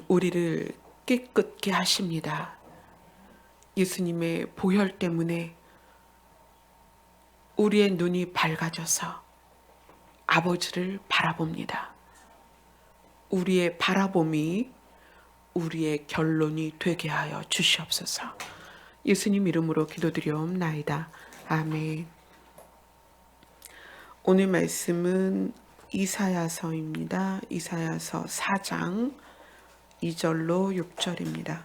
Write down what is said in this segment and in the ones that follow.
우리를 깨끗게 하십니다. 예수님의 보혈 때문에 우리의 눈이 밝아져서 아버지를 바라봅니다. 우리의 바라봄이 우리의 결론이 되게 하여 주시옵소서. 예수님 이름으로 기도드리옵나이다. 아멘. 오늘 말씀은 이사야서입니다. 이사야서 4장 2절로 6절입니다.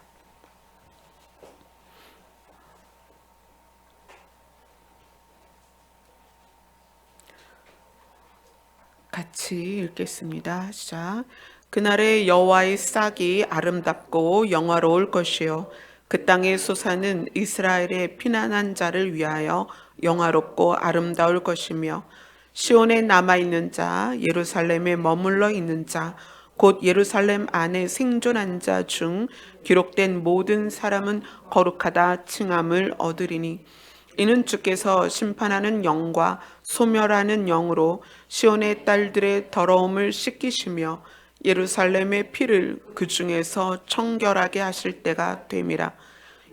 같이 읽겠습니다. 시작. 그날에 여호와의 싹이 아름답고 영화로울 것이요 그 땅의 소사는 이스라엘의 피난한 자를 위하여 영화롭고 아름다울 것이며 시온에 남아있는 자, 예루살렘에 머물러 있는 자, 곧 예루살렘 안에 생존한 자 중 기록된 모든 사람은 거룩하다 칭함을 얻으리니 이는 주께서 심판하는 영과 소멸하는 영으로 시온의 딸들의 더러움을 씻기시며 예루살렘의 피를 그 중에서 청결하게 하실 때가 됨이라.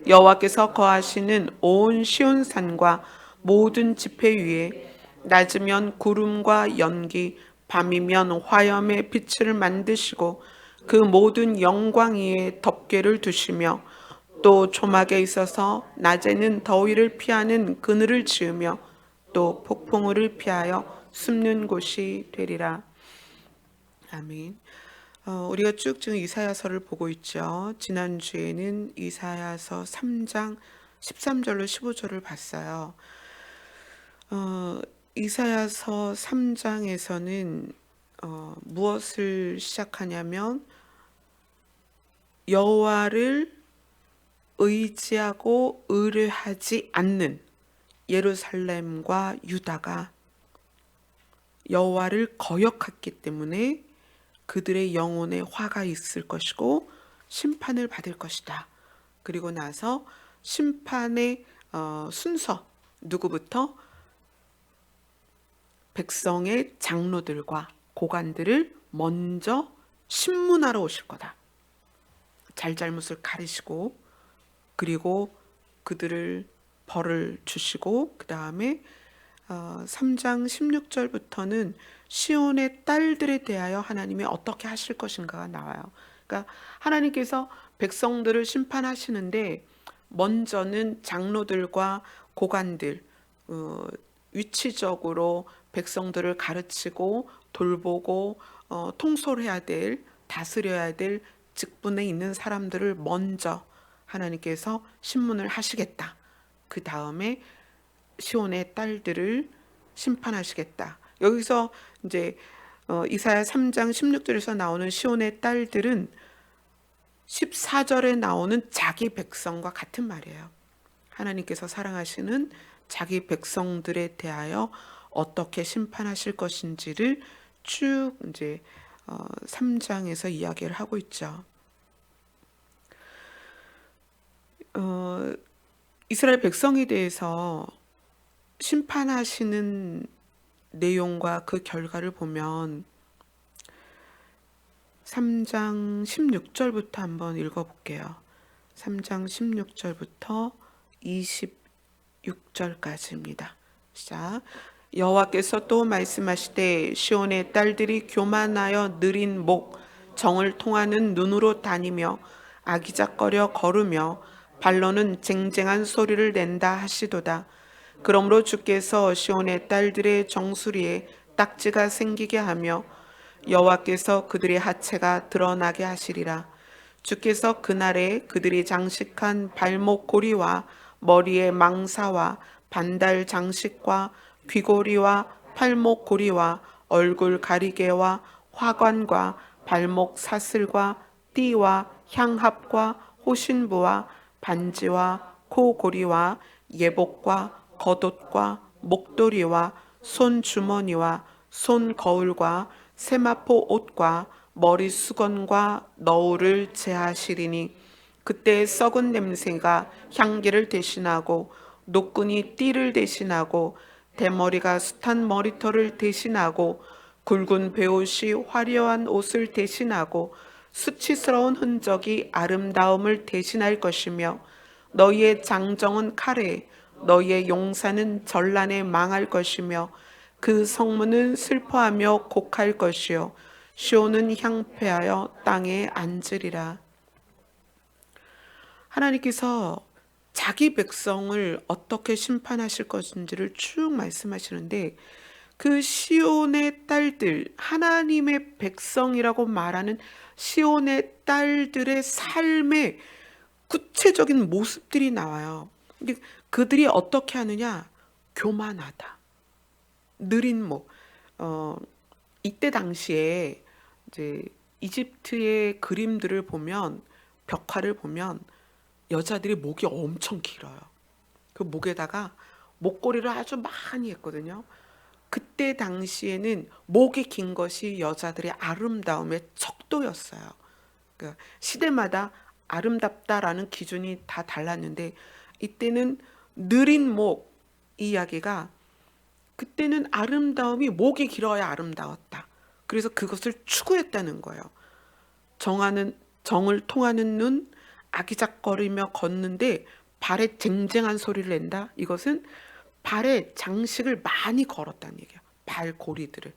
여호와께서 거하시는 온 시온산과 모든 지폐 위에 낮이면 구름과 연기, 밤이면 화염의 빛을 만드시고 그 모든 영광 위에 덮개를 두시며 또 조막에 있어서 낮에는 더위를 피하는 그늘을 지으며 또 폭풍우를 피하여 숨는 곳이 되리라. 아멘. 우리가 쭉 지금 이사야서를 보고 있죠. 지난주에는 이사야서 3장 13절로 15절을 봤어요. 이사야서 3장에서는 무엇을 시작하냐면 여호와를 의지하고 의뢰하지 않는 예루살렘과 유다가 여호와를 거역했기 때문에 그들의 영혼에 화가 있을 것이고 심판을 받을 것이다. 그리고 나서 심판의 순서, 누구부터? 백성의 장로들과 고관들을 먼저 신문하러 오실 거다. 잘잘못을 가리시고 그리고 그들을 벌을 주시고 그 다음에 3장 16절부터는 시온의 딸들에 대하여 하나님이 어떻게 하실 것인가가 나와요. 그러니까 하나님께서 백성들을 심판하시는데 먼저는 장로들과 고관들 위치적으로 백성들을 가르치고 돌보고 통솔해야 될, 다스려야 될 직분에 있는 사람들을 먼저 하나님께서 심문을 하시겠다. 그 다음에 시온의 딸들을 심판하시겠다. 여기서 이제 이사야 3장 16절에서 나오는 시온의 딸들은 14절에 나오는 자기 백성과 같은 말이에요. 하나님께서 사랑하시는 자기 백성들에 대하여 어떻게 심판하실 것인지를 쭉 이제 3장에서 이야기를 하고 있죠. 이스라엘 백성에 대해서 심판하시는 내용과 그 결과를 보면 3장 16절부터 한번 읽어볼게요. 3장 16절부터 26절까지입니다. 시작. 여호와께서 또 말씀하시되 시온의 딸들이 교만하여 느린 목, 정을 통하는 눈으로 다니며 아기작거려 걸으며 발로는 쟁쟁한 소리를 낸다 하시도다. 그러므로 주께서 시온의 딸들의 정수리에 딱지가 생기게 하며 여호와께서 그들의 하체가 드러나게 하시리라. 주께서 그날에 그들이 장식한 발목 고리와 머리의 망사와 반달 장식과 귀고리와 팔목 고리와 얼굴 가리개와 화관과 발목 사슬과 띠와 향합과 호신부와 반지와 코고리와 예복과 겉옷과 목도리와 손주머니와 손거울과 세마포 옷과 머리 수건과 너울을 제하시리니 그때 썩은 냄새가 향기를 대신하고 노끈이 띠를 대신하고 대머리가 숱한 머리털을 대신하고 굵은 베옷이 화려한 옷을 대신하고 수치스러운 흔적이 아름다움을 대신할 것이며 너희의 장정은 칼에 너희의 용사는 전란에 망할 것이며 그 성문은 슬퍼하며 곡할 것이요 시온은 향폐하여 땅에 앉으리라. 하나님께서 자기 백성을 어떻게 심판하실 것인지를 쭉 말씀하시는데 그 시온의 딸들, 하나님의 백성이라고 말하는 시온의 딸들의 삶의 구체적인 모습들이 나와요. 그들이 어떻게 하느냐? 교만하다, 느린 목. 이때 당시에 이제 이집트의 그림들을 보면, 벽화를 보면 여자들이 목이 엄청 길어요. 그 목에다가 목걸이를 아주 많이 했거든요. 그때 당시에는 목이 긴 것이 여자들의 아름다움의 척도였어요. 그러니까 시대마다 아름답다라는 기준이 다 달랐는데 이때는 느린 목 이야기가, 그때는 아름다움이 목이 길어야 아름다웠다. 그래서 그것을 추구했다는 거예요. 정을 통하는 눈, 아기작거리며 걷는데 발에 쟁쟁한 소리를 낸다. 이것은 발에 장식을 많이 걸었다는 얘기야. 발고리들을.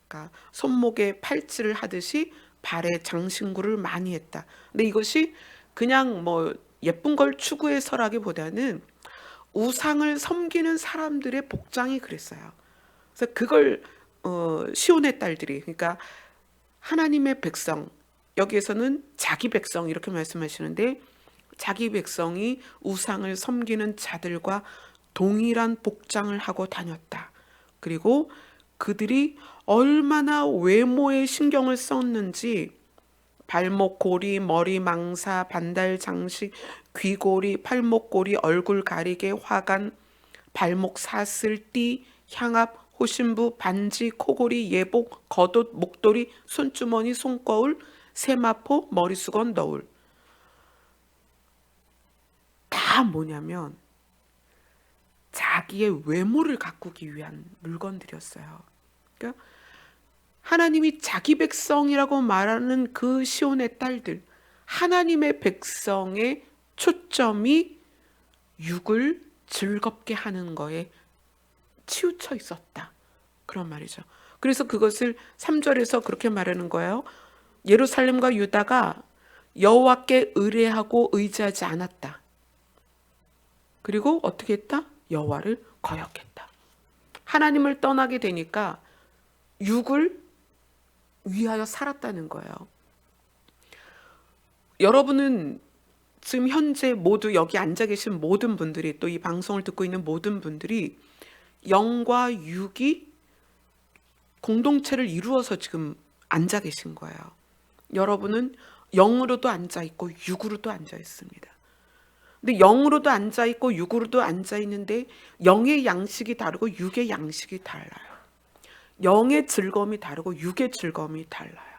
그러니까 손목에 팔찌를 하듯이 발에 장신구를 많이 했다. 근데 이것이 그냥 뭐 예쁜 걸 추구해서라기보다는 우상을 섬기는 사람들의 복장이 그랬어요. 그래서 그걸 시온의 딸들이, 그러니까 하나님의 백성, 여기에서는 자기 백성 이렇게 말씀하시는데 자기 백성이 우상을 섬기는 자들과 동일한 복장을 하고 다녔다. 그리고 그들이 얼마나 외모에 신경을 썼는지 발목 고리, 머리 망사, 반달 장식, 귀고리, 팔목 고리, 얼굴 가리개, 화관, 발목 사슬, 띠, 향압, 호신부, 반지, 코고리, 예복, 겉옷, 목도리, 손주머니, 손거울, 세마포, 머리수건, 너울. 다 뭐냐면 자기의 외모를 가꾸기 위한 물건들이었어요. 그러니까 하나님이 자기 백성이라고 말하는 그 시온의 딸들, 하나님의 백성의 초점이 육을 즐겁게 하는 거에 치우쳐 있었다. 그런 말이죠. 그래서 그것을 3절에서 그렇게 말하는 거예요. 예루살렘과 유다가 여호와께 의뢰하고 의지하지 않았다. 그리고 어떻게 했다? 여호와를 거역했다. 하나님을 떠나게 되니까 육을 위하여 살았다는 거예요. 여러분은 지금 현재 모두 여기 앉아 계신 모든 분들이, 또 이 방송을 듣고 있는 모든 분들이 영과 육이 공동체를 이루어서 지금 앉아 계신 거예요. 여러분은 영으로도 앉아 있고 육으로도 앉아 있습니다. 근데 영으로도 앉아 있고 육으로도 앉아 있는데 영의 양식이 다르고 육의 양식이 달라요. 영의 즐거움이 다르고 육의 즐거움이 달라요.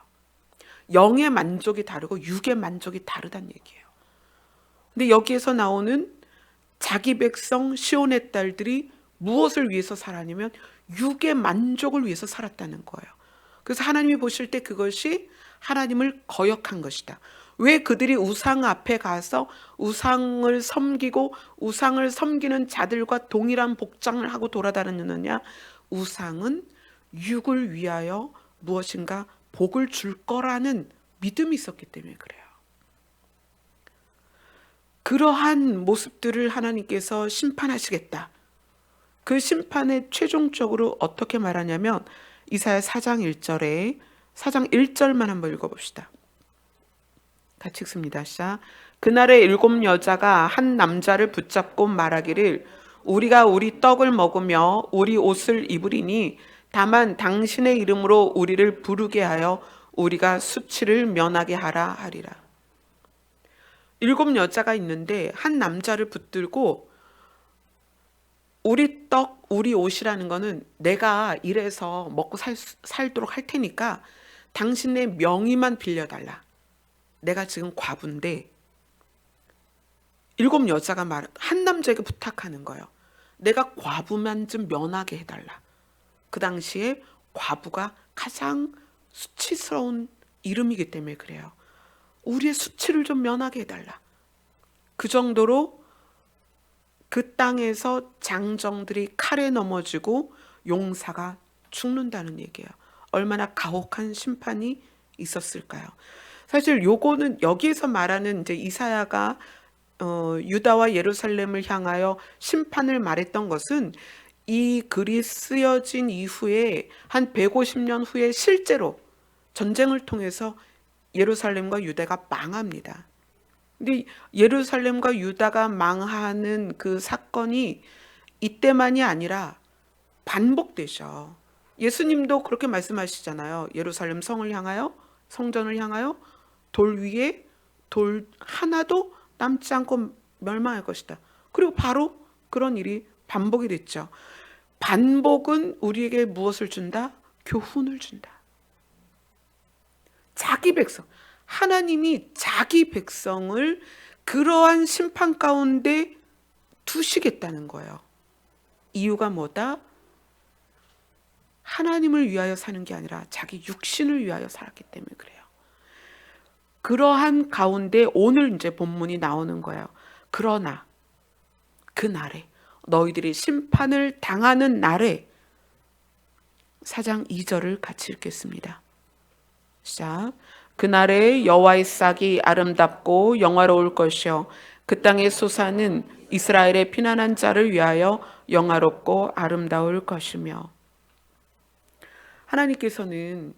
영의 만족이 다르고 육의 만족이 다르다는 얘기예요. 근데 여기에서 나오는 자기 백성 시온의 딸들이 무엇을 위해서 살았냐면 육의 만족을 위해서 살았다는 거예요. 그래서 하나님이 보실 때 그것이 하나님을 거역한 것이다. 왜 그들이 우상 앞에 가서 우상을 섬기고 우상을 섬기는 자들과 동일한 복장을 하고 돌아다녔느냐? 우상은 육을 위하여 무엇인가 복을 줄 거라는 믿음이 있었기 때문에 그래요. 그러한 모습들을 하나님께서 심판하시겠다. 그 심판에 최종적으로 어떻게 말하냐면 이사야 4장 1절에 4장 1절만 한번 읽어봅시다. 같이 읽습니다. 시작. 그날에 7 여자가 한 남자를 붙잡고 말하기를 우리가 우리 떡을 먹으며 우리 옷을 입으리니 다만 당신의 이름으로 우리를 부르게 하여 우리가 수치를 면하게 하라 하리라. 7 여자가 있는데 한 남자를 붙들고 우리 떡, 우리 옷이라는 거는 내가 일해서 먹고 살도록 할 테니까 당신의 명의만 빌려달라. 내가 지금 과부인데 7 여자가 한 남자에게 부탁하는 거예요. 내가 과부만 좀 면하게 해달라. 그 당시에 과부가 가장 수치스러운 이름이기 때문에 그래요. 우리의 수치를 좀 면하게 해달라. 그 정도로 그 땅에서 장정들이 칼에 넘어지고 용사가 죽는다는 얘기예요. 얼마나 가혹한 심판이 있었을까요? 사실 요거는 여기에서 말하는 이제 이사야가 유다와 예루살렘을 향하여 심판을 말했던 것은 이 글이 쓰여진 이후에 한 150년 후에 실제로 전쟁을 통해서 예루살렘과 유다가 망합니다. 근데 예루살렘과 유다가 망하는 그 사건이 이때만이 아니라 반복되죠. 예수님도 그렇게 말씀하시잖아요. 예루살렘 성을 향하여, 성전을 향하여 돌 위에 돌 하나도 남지 않고 멸망할 것이다. 그리고 바로 그런 일이 반복이 됐죠. 반복은 우리에게 무엇을 준다? 교훈을 준다. 자기 백성, 하나님이 자기 백성을 그러한 심판 가운데 두시겠다는 거예요. 이유가 뭐다? 하나님을 위하여 사는 게 아니라 자기 육신을 위하여 살았기 때문에 그래요. 그러한 가운데 오늘 이제 본문이 나오는 거예요. 그러나 그 날에, 너희들이 심판을 당하는 날에, 4장 2절을 같이 읽겠습니다. 시작. 그날에 여호와의 싹이 아름답고 영화로울 것이요 그 땅의 소사는 이스라엘의 피난한 자를 위하여 영화롭고 아름다울 것이며. 하나님께서는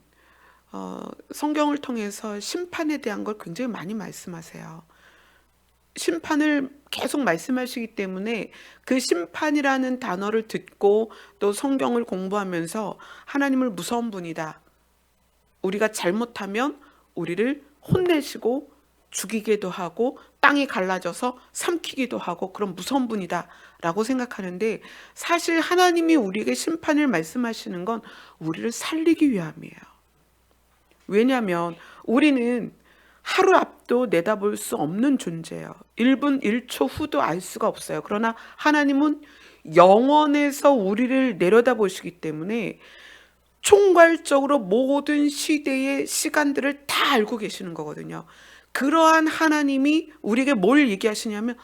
성경을 통해서 심판에 대한 걸 굉장히 많이 말씀하세요. 심판을 계속 말씀하시기 때문에 그 심판이라는 단어를 듣고 또 성경을 공부하면서 하나님을 무서운 분이다, 우리가 잘못하면 우리를 혼내시고 죽이기도 하고 땅이 갈라져서 삼키기도 하고 그런 무서운 분이다 라고 생각하는데, 사실 하나님이 우리에게 심판을 말씀하시는 건 우리를 살리기 위함이에요. 왜냐하면 우리는 하루 앞도 내다볼 수 없는 존재예요. 1분 1초 후도 알 수가 없어요. 그러나 하나님은 영원에서 우리를 내려다보시기 때문에 총괄적으로 모든 시대의 시간들을 다 알고 계시는 거거든요. 그러한 하나님이 우리에게 뭘 얘기하시냐면,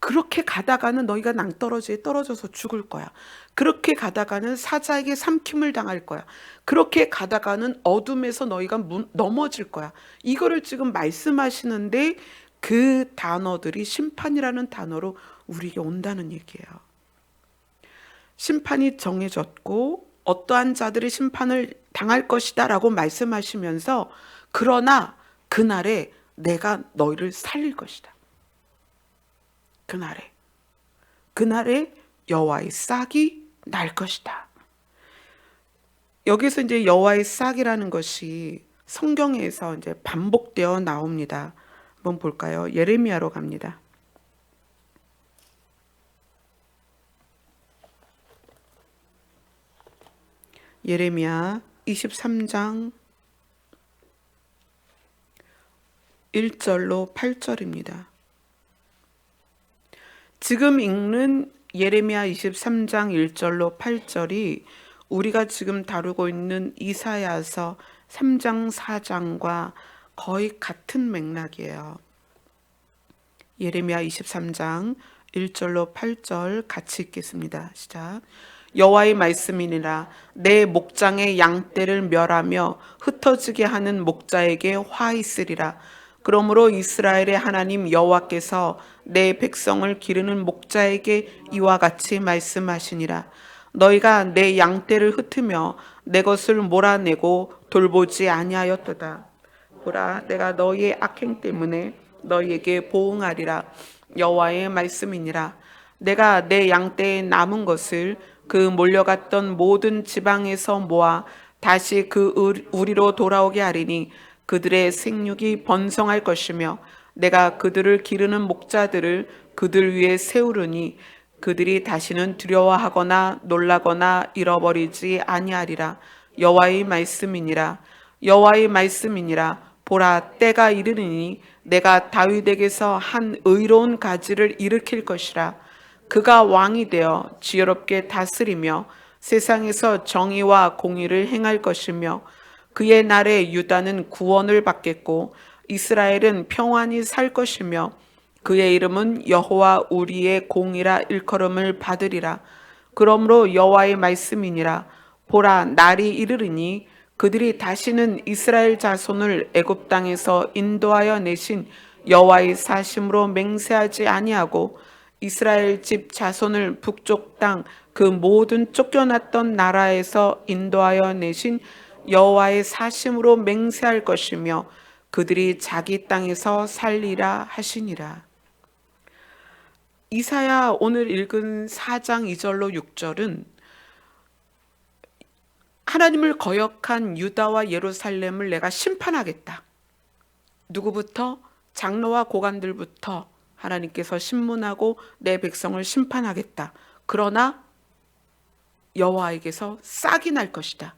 그렇게 가다가는 너희가 낭떠러지에 떨어져서 죽을 거야. 그렇게 가다가는 사자에게 삼킴을 당할 거야. 그렇게 가다가는 어둠에서 너희가 넘어질 거야. 이거를 지금 말씀하시는데 그 단어들이 심판이라는 단어로 우리에게 온다는 얘기예요. 심판이 정해졌고 어떠한 자들이 심판을 당할 것이다 라고 말씀하시면서, 그러나 그날에 내가 너희를 살릴 것이다. 그날에 여호와의 싹이 날 것이다. 여기서 이제 여호와의 싹이라는 것이 성경에서 이제 반복되어 나옵니다. 한번 볼까요? 예레미야로 갑니다. 예레미야 23장 1절로 8절입니다. 지금 읽는 예레미야 23장 1절로 8절이 우리가 지금 다루고 있는 이사야서 3장 4장과 거의 같은 맥락이에요. 예레미야 23장 1절로 8절 같이 읽겠습니다. 시작. 여호와의 말씀이니라. 내 목장의 양떼를 멸하며 흩어지게 하는 목자에게 화 있으리라. 그러므로 이스라엘의 하나님 여호와께서 내 백성을 기르는 목자에게 이와 같이 말씀하시니라. 너희가 내 양떼를 흩으며 내 것을 몰아내고 돌보지 아니하였도다. 보라, 내가 너희의 악행 때문에 너희에게 보응하리라. 여호와의 말씀이니라. 내가 내 양떼의 남은 것을 그 몰려갔던 모든 지방에서 모아 다시 그 우리로 돌아오게 하리니 그들의 생육이 번성할 것이며 내가 그들을 기르는 목자들을 그들 위에 세우르니 그들이 다시는 두려워하거나 놀라거나 잃어버리지 아니하리라. 여호와의 말씀이니라. 여호와의 말씀이니라. 보라, 때가 이르리니 내가 다윗에게서 한 의로운 가지를 일으킬 것이라. 그가 왕이 되어 지혜롭게 다스리며 세상에서 정의와 공의를 행할 것이며 그의 날에 유다는 구원을 받겠고 이스라엘은 평안히 살 것이며 그의 이름은 여호와 우리의 공이라 일컬음을 받으리라. 그러므로 여호와의 말씀이니라. 보라, 날이 이르르니 그들이 다시는 이스라엘 자손을 애굽 땅에서 인도하여 내신 여호와의 사심으로 맹세하지 아니하고 이스라엘 집 자손을 북쪽 땅 그 모든 쫓겨났던 나라에서 인도하여 내신 여호와의 사심으로 맹세할 것이며 그들이 자기 땅에서 살리라 하시니라. 이사야 오늘 읽은 4장 2절로 6절은 하나님을 거역한 유다와 예루살렘을 내가 심판하겠다. 누구부터? 장로와 고관들부터 하나님께서 심문하고 내 백성을 심판하겠다. 그러나 여호와에게서 싹이 날 것이다.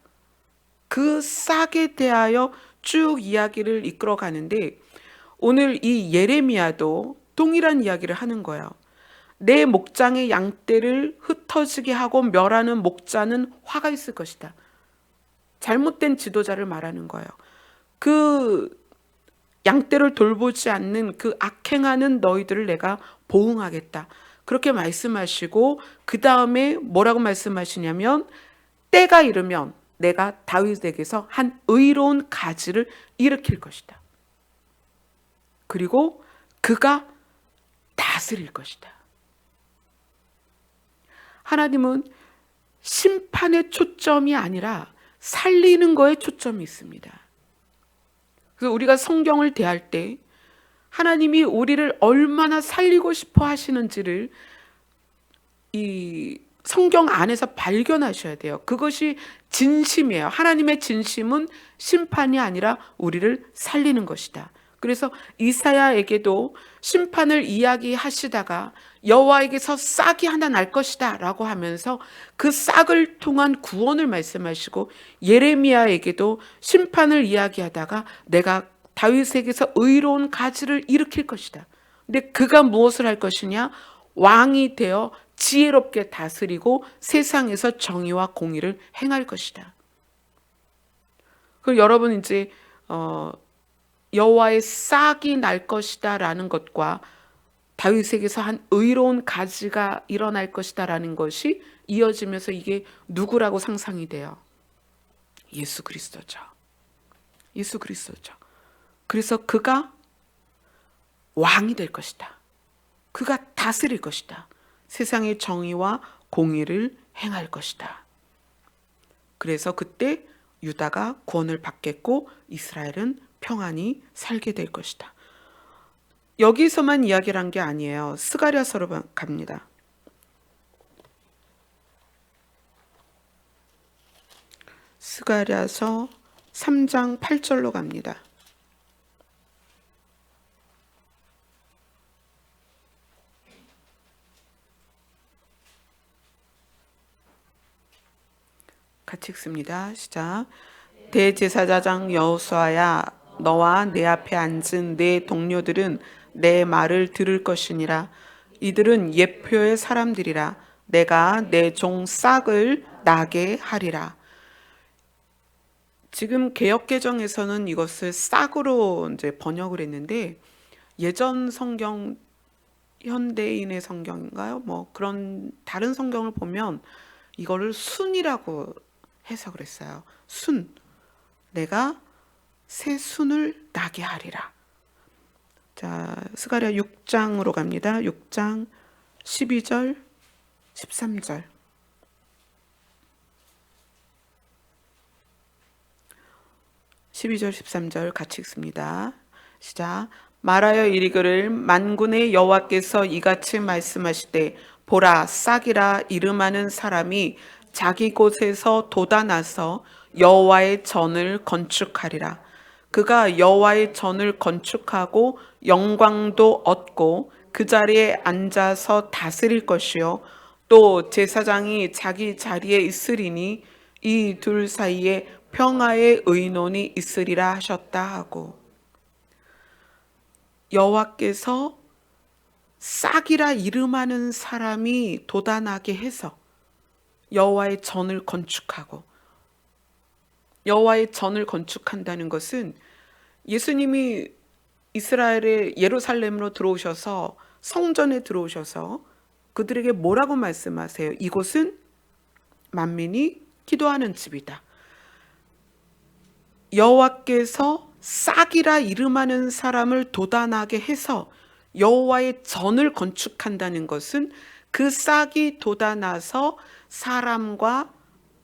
그 싹에 대하여 쭉 이야기를 이끌어 가는데 오늘 이 예레미야도 동일한 이야기를 하는 거예요. 내 목장의 양떼를 흩어지게 하고 멸하는 목자는 화가 있을 것이다. 잘못된 지도자를 말하는 거예요. 그 양떼를 돌보지 않는 그 악행하는 너희들을 내가 보응하겠다. 그렇게 말씀하시고 그 다음에 뭐라고 말씀하시냐면 때가 이르면 내가 다윗에게서 한 의로운 가지를 일으킬 것이다. 그리고 그가 다스릴 것이다. 하나님은 심판의 초점이 아니라 살리는 거에 초점이 있습니다. 그래서 우리가 성경을 대할 때 하나님이 우리를 얼마나 살리고 싶어 하시는지를 이 성경 안에서 발견하셔야 돼요. 그것이 진심이에요. 하나님의 진심은 심판이 아니라 우리를 살리는 것이다. 그래서 이사야에게도 심판을 이야기하시다가 여호와에게서 싹이 하나 날 것이다 라고 하면서 그 싹을 통한 구원을 말씀하시고 예레미야에게도 심판을 이야기하다가 내가 다윗에게서 의로운 가지를 일으킬 것이다. 근데 그가 무엇을 할 것이냐? 왕이 되어 지혜롭게 다스리고 세상에서 정의와 공의를 행할 것이다. 그럼 여러분 이제 여호와의 싹이 날 것이다 라는 것과 다윗에게서 한 의로운 가지가 일어날 것이다 라는 것이 이어지면서 이게 누구라고 상상이 돼요? 예수 그리스도죠. 예수 그리스도죠. 그래서 그가 왕이 될 것이다. 그가 다스릴 것이다. 세상의 정의와 공의를 행할 것이다. 그래서 그때 유다가 구원을 받겠고 이스라엘은 평안히 살게 될 것이다. 여기서만 이야기를 한 게 아니에요. 스가랴서로 갑니다. 스가랴서 3장 8절로 갑니다. 같이 읽습니다. 시작. 대제사장 여호수아야, 너와 내 앞에 앉은 내 동료들은 내 말을 들을 것이니라. 이들은 예표의 사람들이라. 내가 내 종 싹을 나게 하리라. 지금 개역개정에서는 이것을 싹으로 이제 번역을 했는데 예전 성경, 현대인의 성경인가요? 뭐 그런 다른 성경을 보면 이거를 순이라고 해석을 했어요. 순. 내가 새 순을 나게 하리라. 자, 스가랴 6장으로 갑니다. 6장 12절, 13절. 12절, 13절 같이 읽습니다. 시작. 말하여 이르기를 만군의 여호와께서 이같이 말씀하시되 보라, 싹이라 이름하는 사람이 자기 곳에서 돋아나서 여호와의 전을 건축하리라. 그가 여호와의 전을 건축하고 영광도 얻고 그 자리에 앉아서 다스릴 것이요 또 제사장이 자기 자리에 있으리니 이 둘 사이에 평화의 의논이 있으리라 하셨다 하고, 여호와께서 싹이라 이름하는 사람이 돋아나게 해서 여호와의 전을 건축하고, 여호와의 전을 건축한다는 것은 예수님이 이스라엘의 예루살렘으로 들어오셔서 성전에 들어오셔서 그들에게 뭐라고 말씀하세요? 이곳은 만민이 기도하는 집이다. 여호와께서 싹이라 이름하는 사람을 도단하게 해서 여호와의 전을 건축한다는 것은 그 싹이 돋아나서 사람과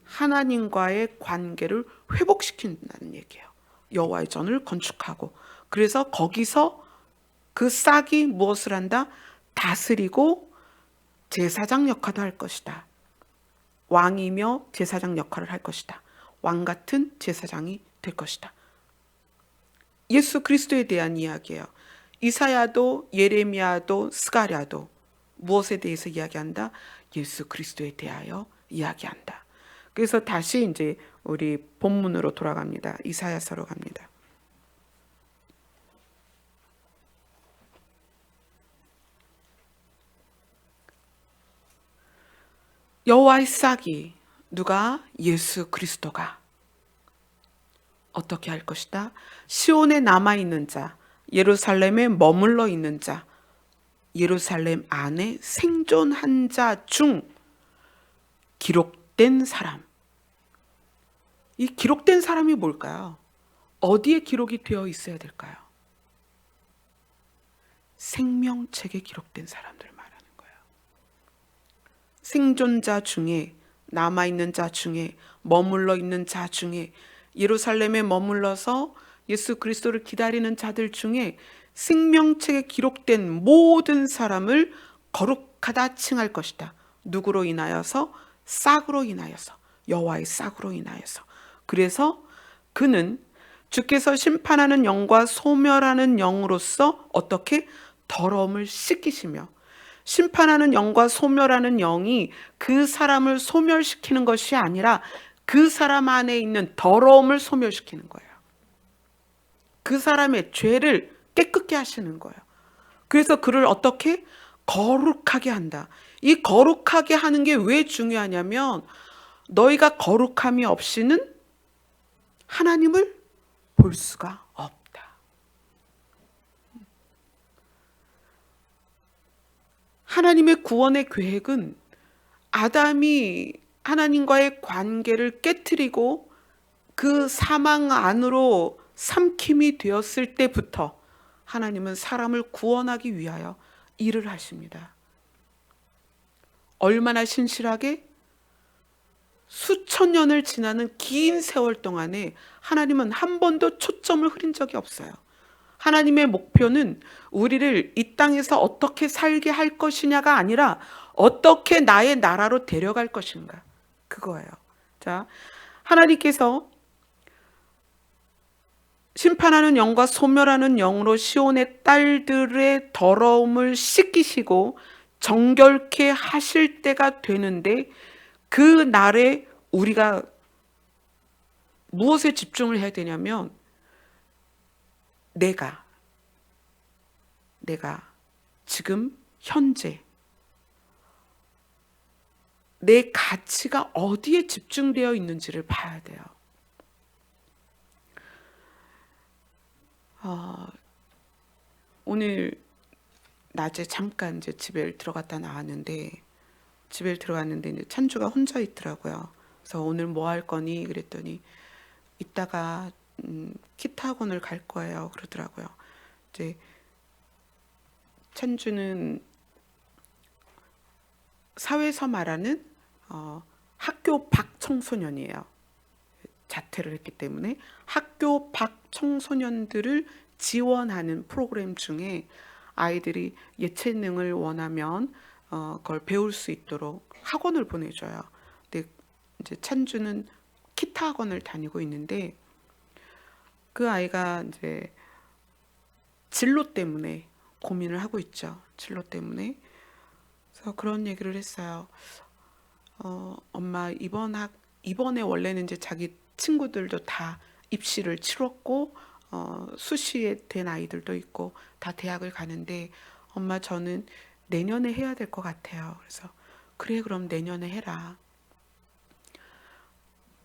하나님과의 관계를 회복시킨다는 얘기예요. 여호와의 전을 건축하고, 그래서 거기서 그 싹이 무엇을 한다? 다스리고 제사장 역할을 할 것이다. 왕이며 제사장 역할을 할 것이다. 왕 같은 제사장이 될 것이다. 예수 그리스도에 대한 이야기예요. 이사야도 예레미야도 스가랴도 무엇에 대해서 이야기한다? 예수 그리스도에 대하여 이야기한다. 그래서 다시 이제 우리 본문으로 돌아갑니다. 이사야서로 갑니다. 여호와의 싹이 누가? 예수 그리스도가 어떻게 할 것이다? 시온에 남아있는 자, 예루살렘에 머물러 있는 자, 예루살렘 안에 생존한 자 중 기록된 사람. 이 기록된 사람이 뭘까요? 어디에 기록이 되어 있어야 될까요? 생명책에 기록된 사람들 말하는 거예요. 생존자 중에, 남아있는 자 중에, 머물러 있는 자 중에, 예루살렘에 머물러서 예수 그리스도를 기다리는 자들 중에 생명책에 기록된 모든 사람을 거룩하다 칭할 것이다. 누구로 인하여서? 싹으로 인하여서, 여호와의 싹으로 인하여서. 그래서 그는 주께서 심판하는 영과 소멸하는 영으로서 어떻게? 더러움을 씻기시며, 심판하는 영과 소멸하는 영이 그 사람을 소멸시키는 것이 아니라 그 사람 안에 있는 더러움을 소멸시키는 거예요. 그 사람의 죄를 깨끗게 하시는 거예요. 그래서 그를 어떻게? 거룩하게 한다. 이 거룩하게 하는 게 왜 중요하냐면 너희가 거룩함이 없이는 하나님을 볼 수가 없다. 하나님의 구원의 계획은 아담이 하나님과의 관계를 깨트리고 그 사망 안으로 삼킴이 되었을 때부터 하나님은 사람을 구원하기 위하여 일을 하십니다. 얼마나 신실하게? 수천 년을 지나는 긴 세월 동안에 하나님은 한 번도 초점을 흐린 적이 없어요. 하나님의 목표는 우리를 이 땅에서 어떻게 살게 할 것이냐가 아니라 어떻게 나의 나라로 데려갈 것인가, 그거예요. 자, 하나님께서 심판하는 영과 소멸하는 영으로 시온의 딸들의 더러움을 씻기시고 정결케 하실 때가 되는데, 그 날에 우리가 무엇에 집중을 해야 되냐면 내가 지금 현재 내 가치가 어디에 집중되어 있는지를 봐야 돼요. 오늘 낮에 잠깐 이제 집에 들어갔다 나왔는데, 이제 찬주가 혼자 있더라고요. 그래서 오늘 뭐 할 거니? 그랬더니 이따가 기타 학원을 갈 거예요. 그러더라고요. 이제 찬주는 사회에서 말하는 학교 밖 청소년이에요. 자퇴를 했기 때문에 학교 밖 청소년들을 지원하는 프로그램 중에 아이들이 예체능을 원하면 그걸 배울 수 있도록 학원을 보내줘요. 근데 이제 찬주는 기타 학원을 다니고 있는데 그 아이가 이제 진로 때문에 고민을 하고 있죠. 진로 때문에. 그래서 그런 얘기를 했어요. 엄마 이번에 원래는 이제 자기 친구들도 다 입시를 치렀고 수시에 된 아이들도 있고 다 대학을 가는데, 엄마 저는 내년에 해야 될 것 같아요. 그래서 그래, 그럼 내년에 해라.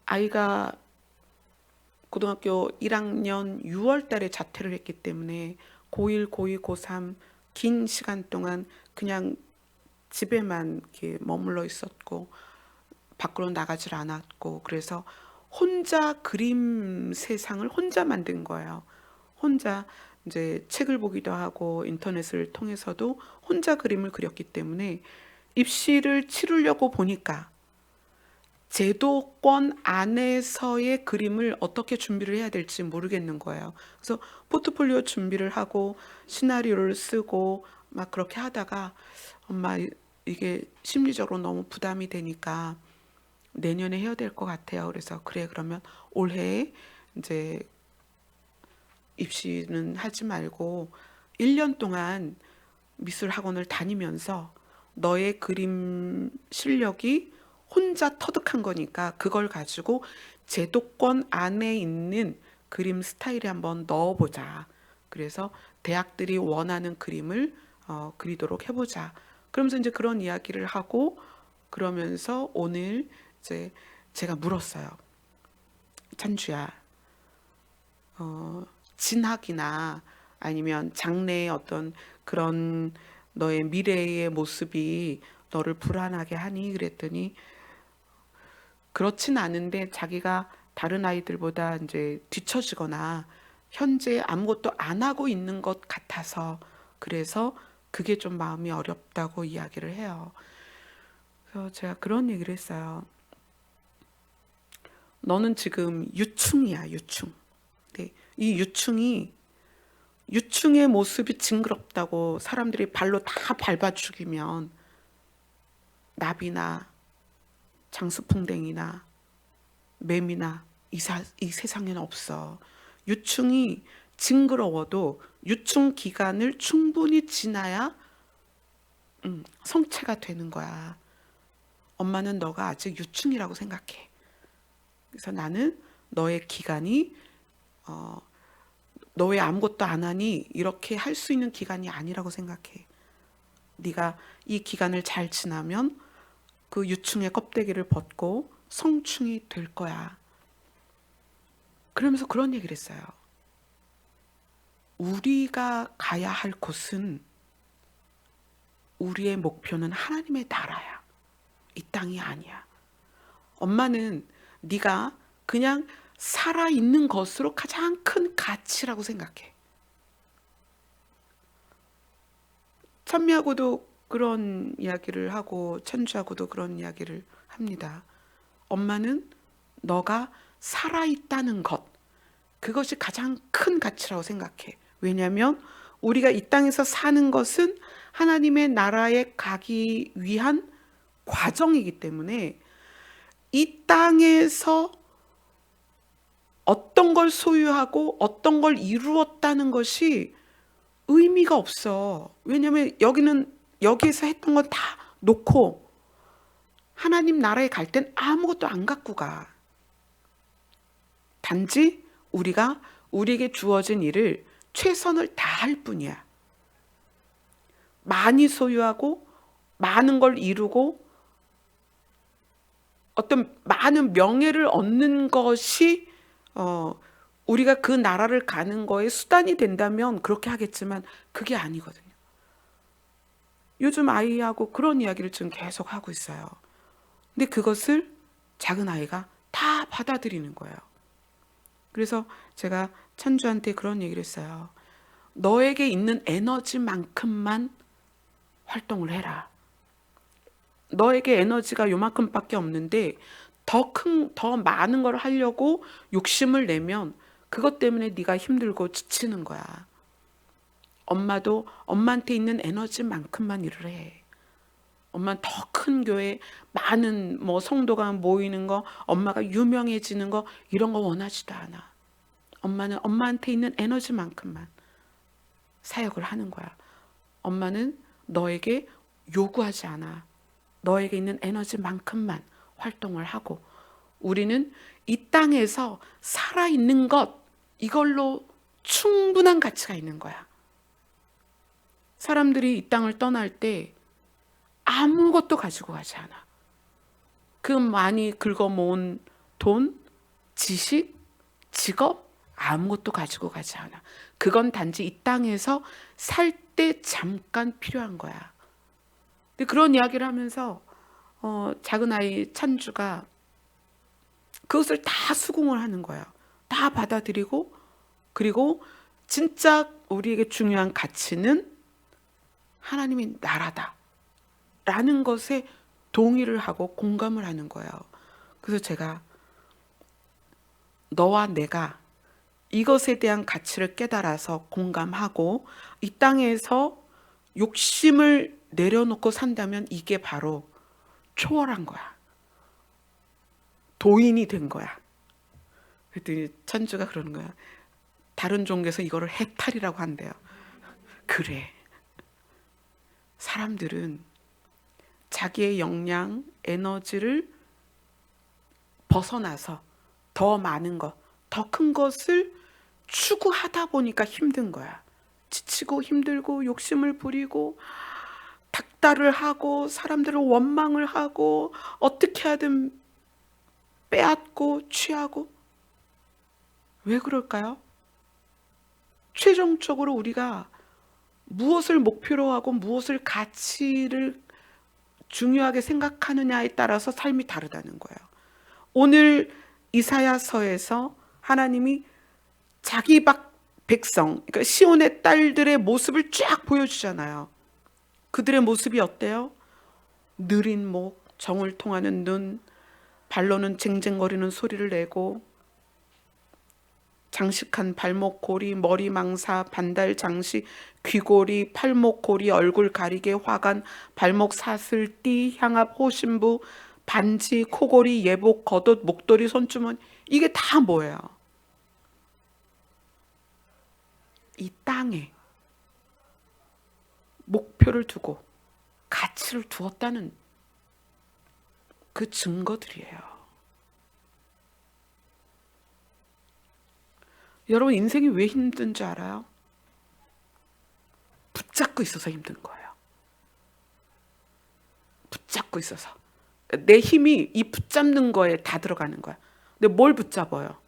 아이가 고등학교 1학년 6월 달에 자퇴를 했기 때문에 고1, 고2, 고3 긴 시간 동안 그냥 집에만 이렇게 머물러 있었고 밖으로 나가질 않았고, 그래서 혼자 그림 세상을 혼자 만든 거예요. 혼자 이제 책을 보기도 하고 인터넷을 통해서도 혼자 그림을 그렸기 때문에 입시를 치르려고 보니까 제도권 안에서의 그림을 어떻게 준비를 해야 될지 모르겠는 거예요. 그래서 포트폴리오 준비를 하고 시나리오를 쓰고 막 그렇게 하다가 엄마 이게 심리적으로 너무 부담이 되니까 내년에 해야 될 것 같아요. 그래서 그래 그러면 올해 이제 입시는 하지 말고 1년 동안 미술 학원을 다니면서 너의 그림 실력이 혼자 터득한 거니까 그걸 가지고 제도권 안에 있는 그림 스타일에 한번 넣어보자. 그래서 대학들이 원하는 그림을 그리도록 해보자. 그러면서 이제 그런 이야기를 하고 그러면서 오늘 이제 제가 물었어요. 찬주야, 진학이나 아니면 장래의 어떤 그런 너의 미래의 모습이 너를 불안하게 하니? 그랬더니 그렇진 않은데 자기가 다른 아이들보다 이제 뒤처지거나 현재 아무것도 안 하고 있는 것 같아서 그래서 그게 좀 마음이 어렵다고 이야기를 해요. 그래서 제가 그런 얘기를 했어요. 너는 지금 유충이야, 유충. 네, 이 유충의 모습이 징그럽다고 사람들이 발로 다 밟아 죽이면 나비나 장수풍뎅이나 매미나 이 세상에는 없어. 유충이 징그러워도 유충 기간을 충분히 지나야 성체가 되는 거야. 엄마는 너가 아직 유충이라고 생각해. 그래서 나는 너의 기간이 너 왜 아무것도 안 하니? 이렇게 할 수 있는 기간이 아니라고 생각해. 네가 이 기간을 잘 지나면 그 유충의 껍데기를 벗고 성충이 될 거야. 그러면서 그런 얘기를 했어요. 우리가 가야 할 곳은 우리의 목표는 하나님의 나라야. 이 땅이 아니야. 엄마는 네가 그냥 살아있는 것으로 가장 큰 가치라고 생각해. 찬미하고도 그런 이야기를 하고 천주하고도 그런 이야기를 합니다. 엄마는 너가 살아있다는 것, 그것이 가장 큰 가치라고 생각해. 왜냐하면 우리가 이 땅에서 사는 것은 하나님의 나라에 가기 위한 과정이기 때문에 이 땅에서 어떤 걸 소유하고 어떤 걸 이루었다는 것이 의미가 없어. 왜냐하면 여기에서 했던 건 다 놓고 하나님 나라에 갈 땐 아무것도 안 갖고 가. 단지 우리가 우리에게 주어진 일을 최선을 다할 뿐이야. 많이 소유하고 많은 걸 이루고 어떤 많은 명예를 얻는 것이 우리가 그 나라를 가는 거에 수단이 된다면 그렇게 하겠지만 그게 아니거든요. 요즘 아이하고 그런 이야기를 지금 계속 하고 있어요. 근데 그것을 작은 아이가 다 받아들이는 거예요. 그래서 제가 찬주한테 그런 얘기를 했어요. 너에게 있는 에너지만큼만 활동을 해라. 너에게 에너지가 요만큼밖에 없는데 더 많은 걸 하려고 욕심을 내면 그것 때문에 네가 힘들고 지치는 거야. 엄마도 엄마한테 있는 에너지만큼만 일을 해. 엄마는 더 큰 교회 많은 성도가 모이는 거, 엄마가 유명해지는 거 이런 거 원하지도 않아. 엄마는 엄마한테 있는 에너지만큼만 사역을 하는 거야. 엄마는 너에게 요구하지 않아. 너에게 있는 에너지만큼만 활동을 하고 우리는 이 땅에서 살아있는 것 이걸로 충분한 가치가 있는 거야. 사람들이 이 땅을 떠날 때 아무것도 가지고 가지 않아. 그 많이 긁어 모은 돈, 지식, 직업 아무것도 가지고 가지 않아. 그건 단지 이 땅에서 살 때 잠깐 필요한 거야. 근데 그런 이야기를 하면서 작은 아이 찬주가 그것을 다 수긍을 하는 거야. 다 받아들이고, 그리고 진짜 우리에게 중요한 가치는 하나님이 나라다 라는 것에 동의를 하고 공감을 하는 거예요. 그래서 제가 너와 내가 이것에 대한 가치를 깨달아서 공감하고 이 땅에서 욕심을 내려놓고 산다면 이게 바로 초월한 거야. 도인이 된 거야. 그랬더니 천주가 그러는 거야. 다른 종교에서 이거를 해탈이라고 한대요. 그래. 사람들은 자기의 역량, 에너지를 벗어나서 더 많은 것, 더 큰 것을 추구하다 보니까 힘든 거야. 지치고 힘들고 욕심을 부리고 닥달을 하고 사람들을 원망을 하고 어떻게 하든 빼앗고 취하고. 왜 그럴까요? 최종적으로 우리가 무엇을 목표로 하고 무엇을 가치를 중요하게 생각하느냐에 따라서 삶이 다르다는 거예요. 오늘 이사야서에서 하나님이 자기 백성, 그러니까 시온의 딸들의 모습을 쫙 보여주잖아요. 그들의 모습이 어때요? 느린 목, 정을 통하는 눈, 발로는 쟁쟁거리는 소리를 내고 장식한 발목 고리, 머리 망사, 반달 장식, 귀고리, 팔목 고리, 얼굴 가리개, 화관, 발목 사슬, 띠, 향압, 호신부, 반지, 코고리, 예복, 겉옷, 목도리, 손주머니. 이게 다 뭐예요? 이 땅에 목표를 두고 가치를 두었다는 그 증거들이에요. 여러분, 인생이 왜 힘든 줄 알아요? 붙잡고 있어서 힘든 거예요. 붙잡고 있어서. 내 힘이 이 붙잡는 거에 다 들어가는 거야. 근데 뭘 붙잡아요?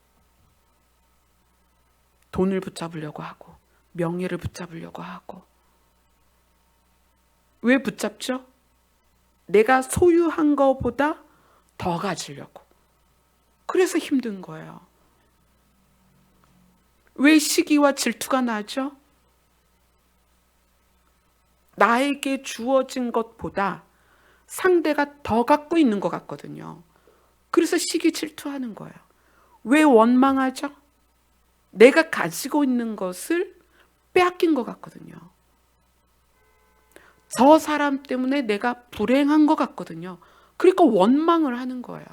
돈을 붙잡으려고 하고, 명예를 붙잡으려고 하고. 왜 붙잡죠? 내가 소유한 것보다 더 가지려고. 그래서 힘든 거예요. 왜 시기와 질투가 나죠? 나에게 주어진 것보다 상대가 더 갖고 있는 것 같거든요. 그래서 시기 질투하는 거예요. 왜 원망하죠? 내가 가지고 있는 것을 빼앗긴 것 같거든요. 저 사람 때문에 내가 불행한 것 같거든요. 그러니까 원망을 하는 거예요.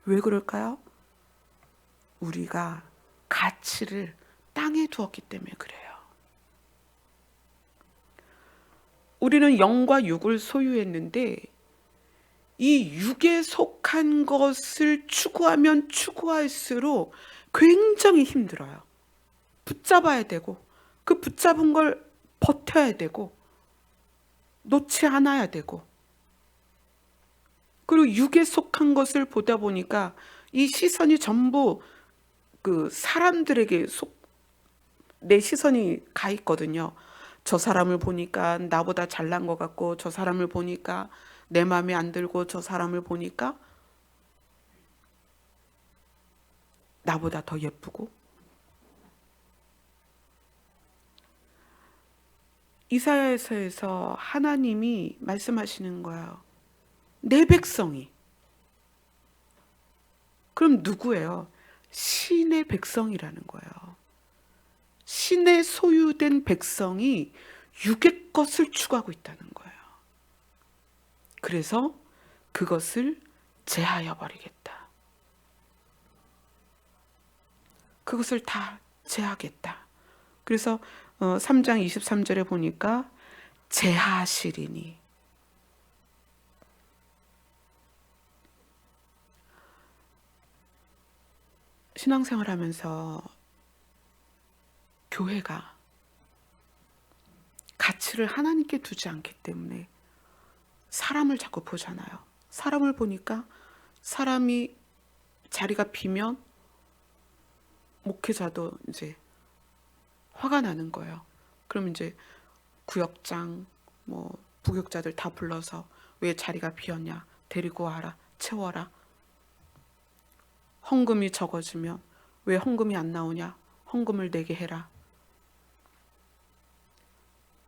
왜 그럴까요? 우리가 가치를 땅에 두었기 때문에 그래요. 우리는 영과 육을 소유했는데 이 육에 속한 것을 추구하면 추구할수록 굉장히 힘들어요. 붙잡아야 되고 그 붙잡은 걸 버텨야 되고 놓지 않아야 되고, 그리고 육에 속한 것을 보다 보니까 이 시선이 전부 그 사람들에게 내 시선이 가 있거든요. 저 사람을 보니까 나보다 잘난 것 같고, 저 사람을 보니까 내 마음에 안 들고, 저 사람을 보니까 나보다 더 예쁘고. 이사야서에서 하나님이 말씀하시는 거예요. 내 백성이. 그럼 누구예요? 신의 백성이라는 거예요. 신의 소유된 백성이 육의 것을 추구하고 있다는 거예요. 그래서 그것을 제하여 버리겠다. 그것을 다 제하겠다. 그래서 3장 23절에 보니까 제하시리니. 신앙생활 하면서 교회가 가치를 하나님께 두지 않기 때문에 사람을 자꾸 보잖아요. 사람을 보니까 사람이 자리가 비면 목회자도 이제 화가 나는 거예요. 그럼 이제 구역장, 뭐 부역자들 다 불러서 왜 자리가 비었냐, 데리고 와라, 채워라. 헌금이 적어지면 왜 헌금이 안 나오냐, 헌금을 내게 해라.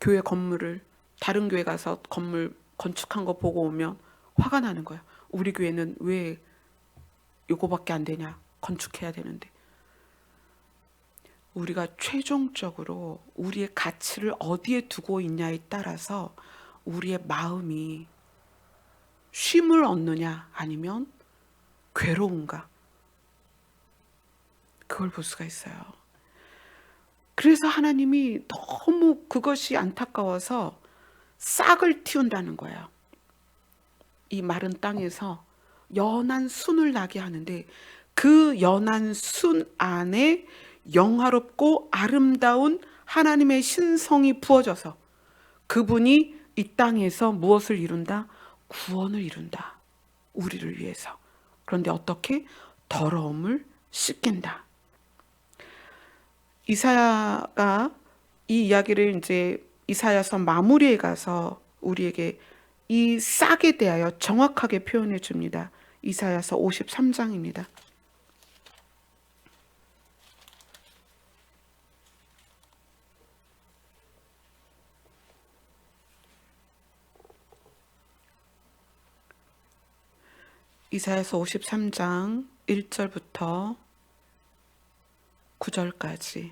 교회 건물을 다른 교회 가서 건물 건축한 거 보고 오면 화가 나는 거야. 우리 교회는 왜 요거밖에 안 되냐, 건축해야 되는데. 우리가 최종적으로 우리의 가치를 어디에 두고 있냐에 따라서 우리의 마음이 쉼을 얻느냐 아니면 괴로운가, 그걸 볼 수가 있어요. 그래서 하나님이 너무 그것이 안타까워서 싹을 틔운다는 거예요. 이 마른 땅에서 연한 순을 나게 하는데 그 연한 순 안에 영화롭고 아름다운 하나님의 신성이 부어져서 그분이 이 땅에서 무엇을 이룬다? 구원을 이룬다. 우리를 위해서. 그런데 어떻게? 더러움을 씻긴다. 이사야가 이 이야기를 이제 이사야서 마무리에 가서 우리에게 이 싹에 대하여 정확하게 표현해 줍니다. 이사야서 53장입니다. 이사야서 53장 1절부터 9절까지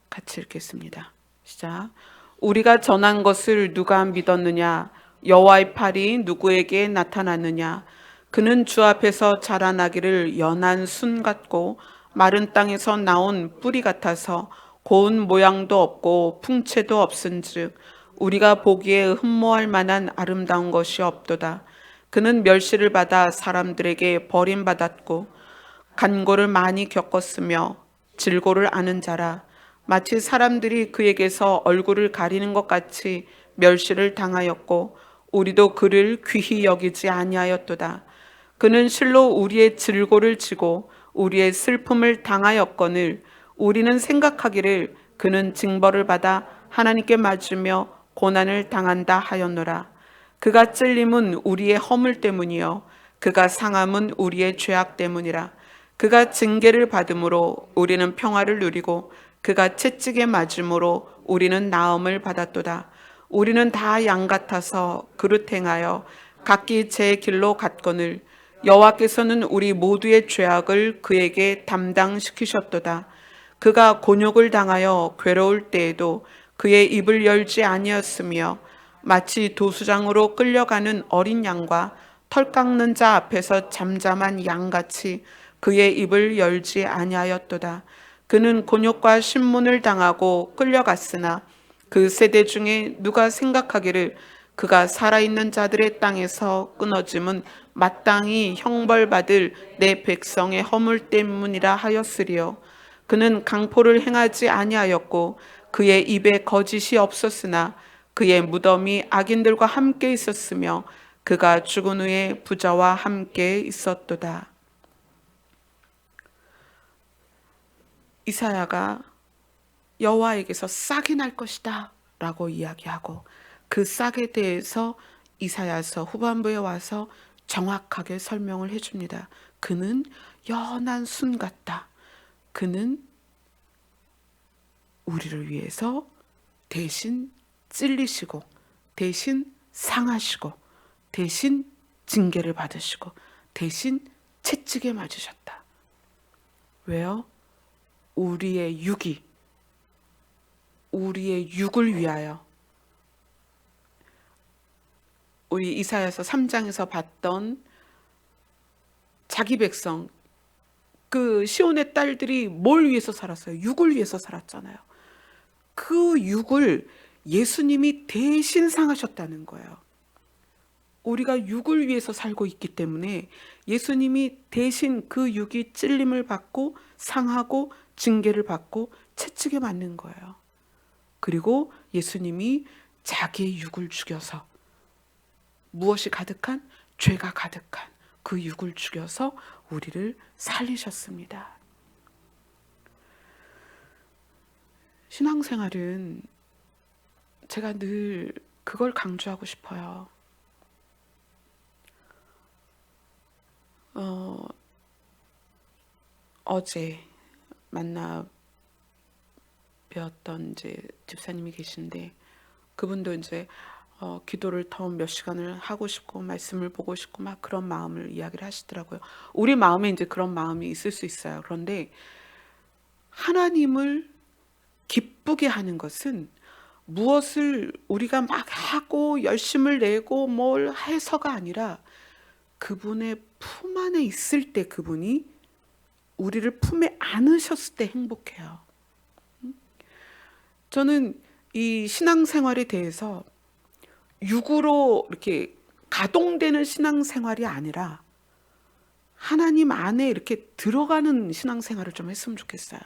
같이 읽겠습니다. 시작. 우리가 전한 것을 누가 믿었느냐? 여호와의 팔이 누구에게 나타났느냐? 그는 주 앞에서 자라나기를 연한 순 같고 마른 땅에서 나온 뿌리 같아서 고운 모양도 없고 풍채도 없은즉 우리가 보기에 흠모할 만한 아름다운 것이 없도다. 그는 멸시를 받아 사람들에게 버림받았고 간고를 많이 겪었으며 질고를 아는 자라. 마치 사람들이 그에게서 얼굴을 가리는 것 같이 멸시를 당하였고 우리도 그를 귀히 여기지 아니하였도다. 그는 실로 우리의 질고를 지고 우리의 슬픔을 당하였거늘 우리는 생각하기를 그는 징벌을 받아 하나님께 맞으며 고난을 당한다 하였노라. 그가 찔림은 우리의 허물 때문이요 그가 상함은 우리의 죄악 때문이라. 그가 징계를 받음으로 우리는 평화를 누리고 그가 채찍에 맞음으로 우리는 나음을 받았도다. 우리는 다 양 같아서 그릇 행하여 각기 제 길로 갔거늘 여호와께서는 우리 모두의 죄악을 그에게 담당시키셨도다. 그가 곤욕을 당하여 괴로울 때에도 그의 입을 열지 아니었으며 마치 도수장으로 끌려가는 어린 양과 털 깎는 자 앞에서 잠잠한 양같이 그의 입을 열지 아니하였도다. 그는 곤욕과 신문을 당하고 끌려갔으나 그 세대 중에 누가 생각하기를 그가 살아있는 자들의 땅에서 끊어짐은 마땅히 형벌받을 내 백성의 허물 때문이라 하였으리요. 그는 강포를 행하지 아니하였고 그의 입에 거짓이 없었으나 그의 무덤이 악인들과 함께 있었으며 그가 죽은 후에 부자와 함께 있었도다. 이사야가 여호와에게서 싹이 날 것이다 라고 이야기하고 그 싹에 대해서 이사야서 후반부에 와서 정확하게 설명을 해줍니다. 그는 연한 순 같다. 그는 우리를 위해서 대신 찔리시고 대신 상하시고 대신 징계를 받으시고 대신 채찍에 맞으셨다. 왜요? 우리의 육을 위하여. 우리 이사야서 3장에서 봤던 자기 백성, 그 시온의 딸들이 뭘 위해서 살았어요? 육을 위해서 살았잖아요. 그 육을 예수님이 대신 상하셨다는 거예요. 우리가 육을 위해서 살고 있기 때문에 예수님이 대신 그 육이 찔림을 받고 상하고 징계를 받고 채찍에 맞는 거예요. 그리고 예수님이 자기의 육을 죽여서 무엇이 가득한? 죄가 가득한 그 육을 죽여서 우리를 살리셨습니다. 신앙생활은 제가 늘 그걸 강조하고 싶어요. 어, 어제 만나 뵈었던 이제 집사님이 계신데, 그분도 이제 기도를 더 몇 시간을 하고 싶고 말씀을 보고 싶고 막 그런 마음을 이야기를 하시더라고요. 우리 마음에 이제 그런 마음이 있을 수 있어요. 그런데 하나님을 기쁘게 하는 것은 무엇을 우리가 막 하고 열심을 내고 뭘 해서가 아니라 그분의 품 안에 있을 때, 그분이 우리를 품에 안으셨을 때 행복해요. 저는 이 신앙생활에 대해서 육으로 이렇게 가동되는 신앙생활이 아니라 하나님 안에 이렇게 들어가는 신앙생활을 좀 했으면 좋겠어요.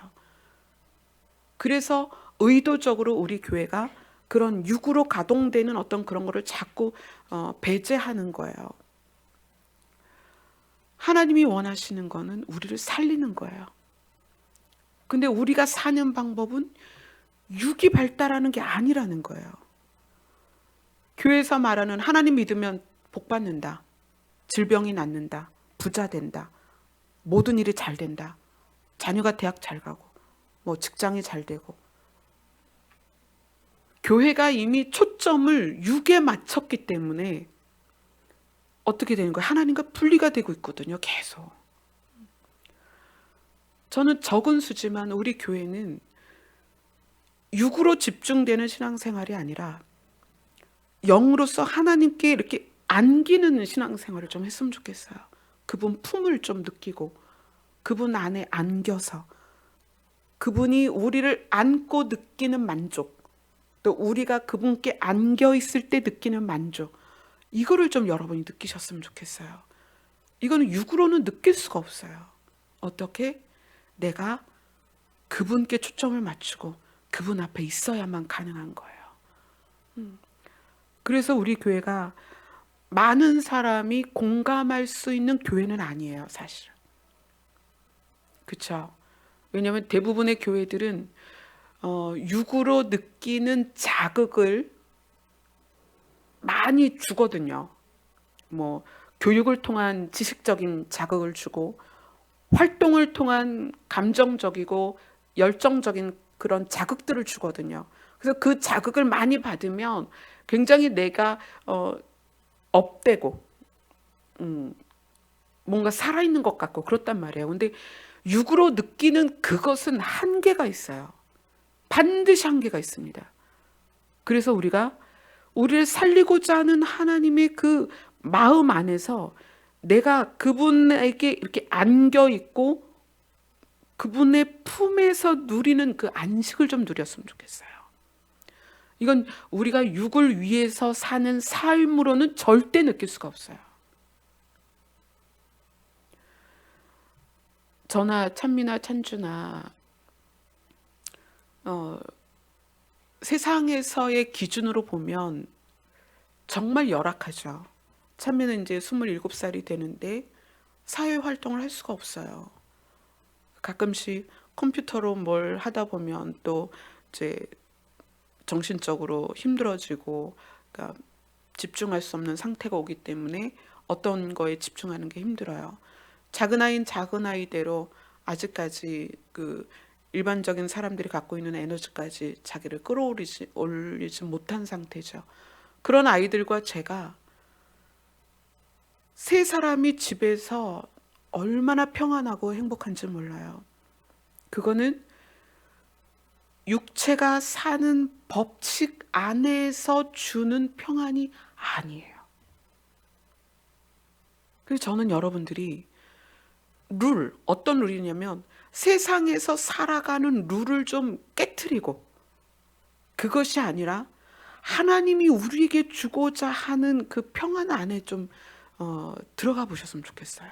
그래서 의도적으로 우리 교회가 그런 육으로 가동되는 어떤 그런 거를 자꾸 배제하는 거예요. 하나님이 원하시는 거는 우리를 살리는 거예요. 근데 우리가 사는 방법은 육이 발달하는 게 아니라는 거예요. 교회에서 말하는 하나님 믿으면 복 받는다, 질병이 낫는다, 부자 된다, 모든 일이 잘 된다, 자녀가 대학 잘 가고 뭐 직장이 잘 되고, 교회가 이미 초점을 육에 맞췄기 때문에 어떻게 되는 거예요? 하나님과 분리가 되고 있거든요. 계속. 저는 적은 수지만 우리 교회는 육으로 집중되는 신앙생활이 아니라 영으로서 하나님께 이렇게 안기는 신앙생활을 좀 했으면 좋겠어요. 그분 품을 좀 느끼고 그분 안에 안겨서 그분이 우리를 안고 느끼는 만족, 또 우리가 그분께 안겨 있을 때 느끼는 만족, 이거를 좀 여러분이 느끼셨으면 좋겠어요. 이거는 육으로는 느낄 수가 없어요. 어떻게? 내가 그분께 초점을 맞추고 그분 앞에 있어야만 가능한 거예요. 그래서 우리 교회가 많은 사람이 공감할 수 있는 교회는 아니에요, 사실. 그렇죠? 왜냐하면 대부분의 교회들은 육으로 느끼는 자극을 많이 주거든요. 뭐 교육을 통한 지식적인 자극을 주고 활동을 통한 감정적이고 열정적인 그런 자극들을 주거든요. 그래서 그 자극을 많이 받으면 굉장히 내가 업되고 뭔가 살아있는 것 같고 그렇단 말이에요. 근데 육으로 느끼는 그것은 한계가 있어요. 반드시 한계가 있습니다. 그래서 우리가 우리를 살리고자 하는 하나님의 그 마음 안에서 내가 그분에게 이렇게 안겨 있고 그분의 품에서 누리는 그 안식을 좀 누렸으면 좋겠어요. 이건 우리가 육을 위해서 사는 삶으로는 절대 느낄 수가 없어요. 저나 찬미나 찬주나 세상에서의 기준으로 보면 정말 열악하죠. 찬미는 이제 27살이 되는데 사회활동을 할 수가 없어요. 가끔씩 컴퓨터로 뭘 하다 보면 또 이제 정신적으로 힘들어지고, 그러니까 집중할 수 없는 상태가 오기 때문에 어떤 거에 집중하는 게 힘들어요. 작은 아이는 작은 아이대로 아직까지 그 일반적인 사람들이 갖고 있는 에너지까지 자기를 끌어올리지 못한 상태죠. 그런 아이들과 제가 세 사람이 집에서 얼마나 평안하고 행복한지 몰라요. 그거는 육체가 사는 법칙 안에서 주는 평안이 아니에요. 그래서 저는 여러분들이 어떤 룰이냐면 세상에서 살아가는 룰을 좀 깨트리고, 그것이 아니라 하나님이 우리에게 주고자 하는 그 평안 안에 좀 들어가 보셨으면 좋겠어요.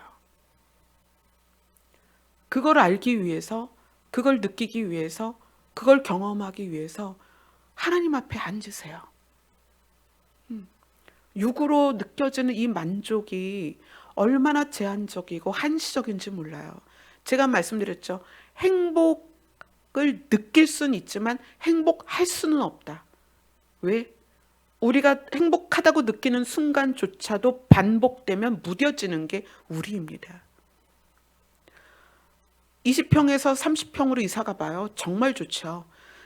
그걸 알기 위해서, 그걸 느끼기 위해서, 그걸 경험하기 위해서 하나님 앞에 앉으세요. 육으로 느껴지는 이 만족이 얼마나 제한적이고 한시적인지 몰라요. 제가 말씀드렸죠. 행복 느낄 수는 있지만 행복할 수는 없다. 왜? 우리가 행복하다고 느끼는 순간조차도 반복되면 무뎌지는 게 우리입니다. 20평에서 30평으로 이사가 봐요. 정말 좋죠.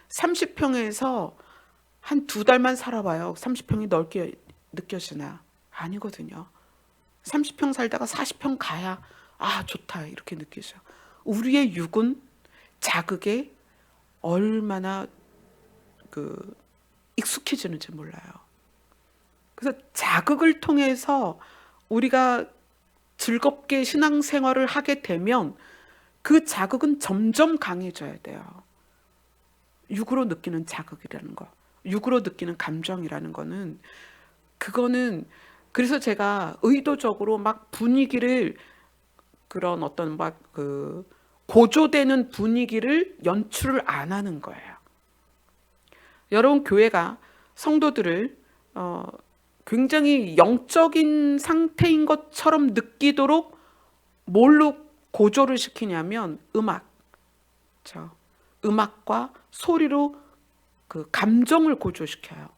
30평에서 한 2달만 살아봐요. 30평이 넓게 느껴지나? 아니거든요. 30평 살다가 40평 가야 좋다 이렇게 느끼죠. 우리의 육은 자극에 얼마나 익숙해지는지 몰라요. 그래서 자극을 통해서 우리가 즐겁게 신앙생활을 하게 되면 그 자극은 점점 강해져야 돼요. 육으로 느끼는 자극이라는 거, 육으로 느끼는 감정이라는 거는, 그거는, 그래서 제가 의도적으로 막 분위기를, 그런 어떤 고조되는 분위기를 연출을 안 하는 거예요. 여러분, 교회가 성도들을 굉장히 영적인 상태인 것처럼 느끼도록 뭘로 고조를 시키냐면 음악과 소리로 그 감정을 고조시켜요.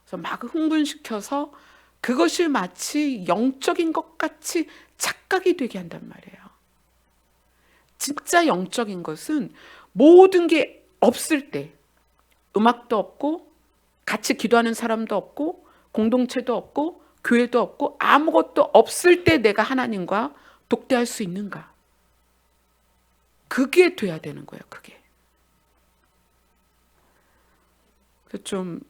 그래서 막 흥분시켜서 그것이 마치 영적인 것 같이 착각이 되게 한단 말이에요. 진짜 영적인 것은 모든 게 없을 때, 음악도 없고 같이 기도하는 사람도 없고 공동체도 없고 교회도 없고 아무것도 없을 때 내가 하나님과 독대할 수 있는가? 그게 돼야 되는 거예요. 그게. 좀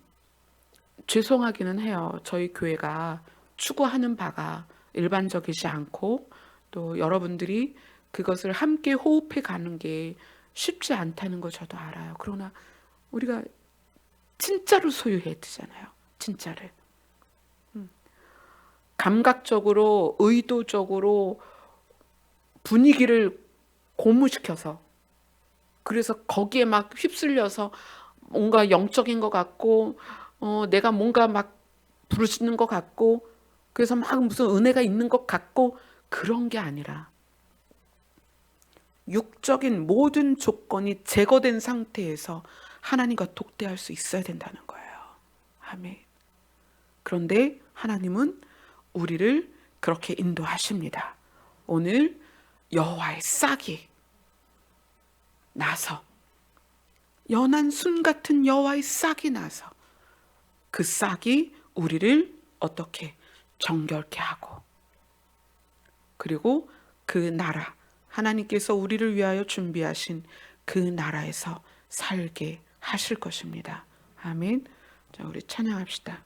죄송하기는 해요. 저희 교회가 추구하는 바가 일반적이지 않고 또 여러분들이 그것을 함께 호흡해 가는 게 쉽지 않다는 거 저도 알아요. 그러나 우리가 진짜로 소유해야 되잖아요. 진짜를. 감각적으로 의도적으로 분위기를 고무시켜서, 그래서 거기에 막 휩쓸려서 뭔가 영적인 것 같고 내가 뭔가 막 부르시는 것 같고 그래서 막 무슨 은혜가 있는 것 같고, 그런 게 아니라 육적인 모든 조건이 제거된 상태에서 하나님과 독대할 수 있어야 된다는 거예요. 아멘. 그런데 하나님은 우리를 그렇게 인도하십니다. 오늘 여호와의 싹이 나서, 연한 순 같은 여호와의 싹이 나서 그 싹이 우리를 어떻게 정결케 하고, 그리고 그 나라, 하나님께서 우리를 위하여 준비하신 그 나라에서 살게 하실 것입니다. 아멘. 자, 우리 찬양합시다.